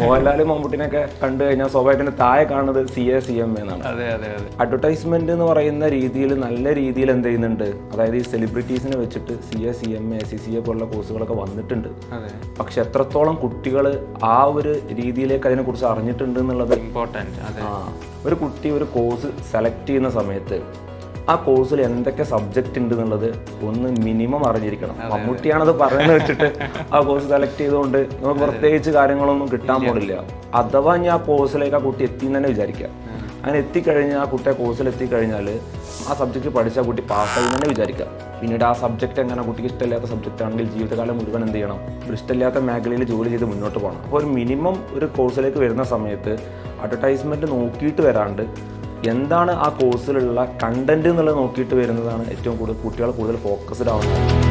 മോഹൻലാലും മമ്മൂട്ടിനൊക്കെ കണ്ടു കഴിഞ്ഞാൽ സ്വാഭാവികത്തിന് താഴെ കാണുന്നത് CA CMA എന്നാണ്. അഡ്വർടൈസ്മെന്റ് എന്ന് പറയുന്ന രീതിയിൽ നല്ല രീതിയിൽ എന്ത് ചെയ്യുന്നുണ്ട്, അതായത് ഈ സെലിബ്രിറ്റീസിനെ വെച്ചിട്ട് CA CMA SCCA പോലുള്ള കോഴ്സുകളൊക്കെ വന്നിട്ടുണ്ട്. പക്ഷെ എത്രത്തോളം കുട്ടികൾ ആ ഒരു രീതിയിലേക്ക് അതിനെക്കുറിച്ച് അറിഞ്ഞിട്ടുണ്ട് എന്നുള്ളത് ഇമ്പോർട്ടൻറ്റ്. ഒരു കുട്ടി ഒരു കോഴ്സ് സെലക്ട് ചെയ്യുന്ന സമയത്ത് ആ കോഴ്സിൽ എന്തൊക്കെ സബ്ജക്റ്റ് ഉണ്ട് എന്നുള്ളത് ഒന്ന് മിനിമം അറിഞ്ഞിരിക്കണം. മമ്മൂട്ടിയാണത് പറയുന്നത് വെച്ചിട്ട് ആ കോഴ്സ് സെലക്ട് ചെയ്തുകൊണ്ട് നമുക്ക് പ്രത്യേകിച്ച് കാര്യങ്ങളൊന്നും കിട്ടാൻ പോണില്ല. അഥവാ ഞാൻ ആ കോഴ്സിലേക്ക് ആ കുട്ടി എത്തി തന്നെ വിചാരിക്കാം. അങ്ങനെ എത്തിക്കഴിഞ്ഞാൽ ആ കുട്ടി ആ കോഴ്സിൽ എത്തിക്കഴിഞ്ഞാൽ ആ സബ്ജക്റ്റ് പഠിച്ച ആ കുട്ടി പാസ്സായി തന്നെ വിചാരിക്കാം. പിന്നീട് ആ സബ്ജക്റ്റ് എങ്ങനെ കുട്ടിക്ക് ഇഷ്ടമില്ലാത്ത സബ്ജക്റ്റ് ആണെങ്കിൽ ജീവിതകാലം മുഴുവൻ എന്ത് ചെയ്യണം, ഒരു ഇഷ്ടമില്ലാത്ത മേഖലയിൽ ജോലി ചെയ്ത് മുന്നോട്ട് പോകണം. അപ്പോൾ ഒരു മിനിമം ഒരു കോഴ്സിലേക്ക് വരുന്ന സമയത്ത് അഡ്വർടൈസ്മെൻറ്റ് നോക്കിയിട്ട് വരാണ്ട് എന്താണ് ആ കോഴ്സിലുള്ള കണ്ടന്റ് എന്നുള്ളത് നോക്കിയിട്ട് വരുന്നതാണ് ഏറ്റവും കൂടുതൽ കുട്ടികൾ കൂടുതൽ ഫോക്കസ്ഡ് ആവുന്നത്.